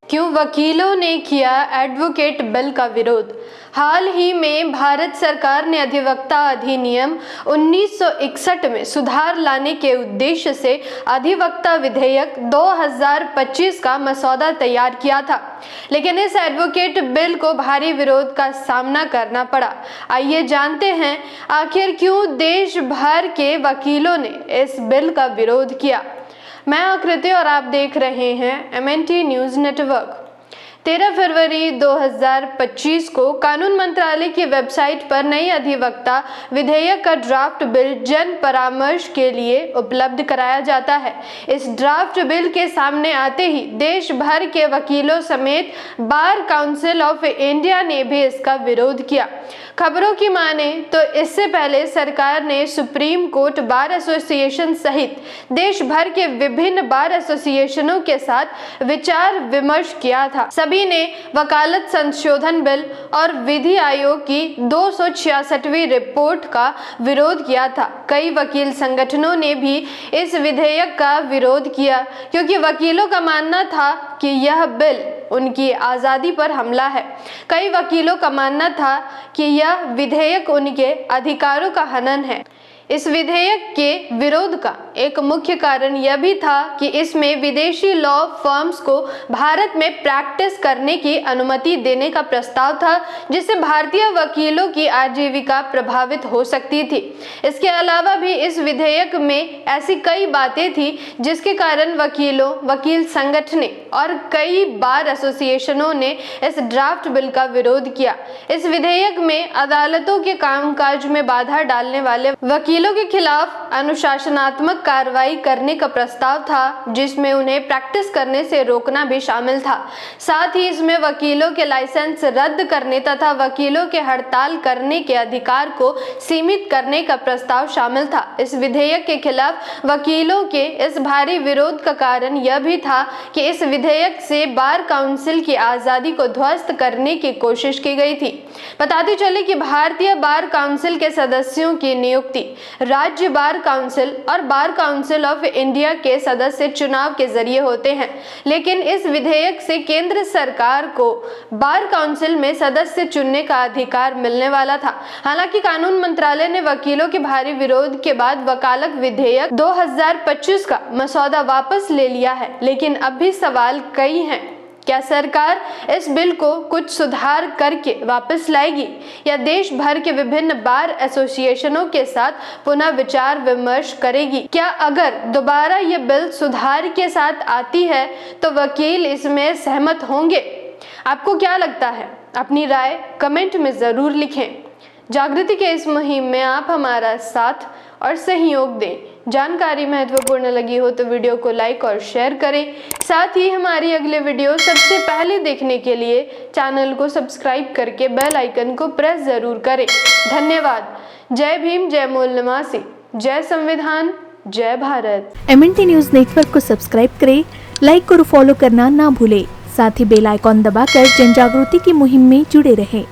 क्यों वकीलों ने किया एडवोकेट बिल का विरोध। हाल ही में भारत सरकार ने अधिवक्ता अधिनियम 1961 में सुधार लाने के उद्देश्य से अधिवक्ता विधेयक 2025 का मसौदा तैयार किया था, लेकिन इस एडवोकेट बिल को भारी विरोध का सामना करना पड़ा। आइए जानते हैं आखिर क्यों देश भर के वकीलों ने इस बिल का विरोध किया। मैं आकृति और आप देख रहे हैं MNT न्यूज नेटवर्क। 13 फरवरी 2025 को कानून मंत्रालय की वेबसाइट पर नई अधिवक्ता विधेयक का ड्राफ्ट बिल जन परामर्श के लिए उपलब्ध कराया जाता है। इस ड्राफ्ट बिल के सामने आते ही देश भर के वकीलों समेत बार काउंसिल ऑफ इंडिया ने भी इसका विरोध किया। खबरों की माने तो इससे पहले सरकार ने सुप्रीम कोर्ट बार एसोसिएशन सहित देश भर के विभिन्न बार एसोसिएशनों के साथ विचार विमर्श किया था। सभी ने वकालत संशोधन बिल और विधि आयोग की 266वीं रिपोर्ट का विरोध किया था। कई वकील संगठनों ने भी इस विधेयक का विरोध किया क्योंकि वकीलों का मानना था कि यह बिल उनकी आज़ादी पर हमला है। कई वकीलों का मानना था कि यह विधेयक उनके अधिकारों का हनन है। इस विधेयक के विरोध का एक मुख्य कारण यह भी था कि इसमें विदेशी लॉ फर्म्स को भारत में प्रैक्टिस करने की अनुमति देने का प्रस्ताव था, जिससे भारतीय वकीलों की आजीविका प्रभावित हो सकती थी। इसके अलावा भी इस विधेयक में ऐसी कई बातें थी जिसके कारण वकीलों, वकील संगठनें और कई बार एसोसिएशनों ने इस ड्राफ्ट बिल का विरोध किया। इस विधेयक में अदालतों के कामकाज में बाधा डालने वाले वकीलों के खिलाफ अनुशासनात्मक कार्रवाई करने का प्रस्ताव था, जिसमें उन्हें प्रैक्टिस करने से रोकना भी शामिल था। साथ ही इसमें वकीलों के लाइसेंस रद्द करने तथा वकीलों के हड़ताल करने के अधिकार को सीमित करने का प्रस्ताव शामिल था। इस विधेयक के खिलाफ वकीलों के इस भारी विरोध का कारण यह भी था कि इस विधेयक से बार काउंसिल की आज़ादी को ध्वस्त करने की कोशिश की गई थी। बताते चले कि भारतीय बार काउंसिल के सदस्यों की नियुक्ति राज्य बार काउंसिल और बार काउंसिल ऑफ इंडिया के सदस्य चुनाव के जरिए होते हैं, लेकिन इस विधेयक से केंद्र सरकार को बार काउंसिल में सदस्य चुनने का अधिकार मिलने वाला था। हालांकि कानून मंत्रालय ने वकीलों के भारी विरोध के बाद वकालत विधेयक 2025 का मसौदा वापस ले लिया है, लेकिन अब भी सवाल कई हैं। क्या सरकार इस बिल को कुछ सुधार करके वापस लाएगी या देश भर के विभिन्न बार एसोसिएशनों के साथ पुनः विचार विमर्श करेगी? क्या अगर दोबारा ये बिल सुधार के साथ आती है तो वकील इसमें सहमत होंगे? आपको क्या लगता है? अपनी राय कमेंट में ज़रूर लिखें। जागृति के इस मुहिम में आप हमारा साथ और सहयोग दें। जानकारी महत्वपूर्ण लगी हो तो वीडियो को लाइक और शेयर करें। साथ ही हमारी अगले वीडियो सबसे पहले देखने के लिए चैनल को सब्सक्राइब करके बेल आइकन को प्रेस जरूर करें। धन्यवाद। जय भीम, जय मूल निवासी, जय संविधान, जय भारत। MNT न्यूज नेटवर्क को सब्सक्राइब करें, लाइक और फॉलो करना ना भूलें। साथ ही बेल आइकॉन दबाकर जन जागृति की मुहिम में जुड़े रहें।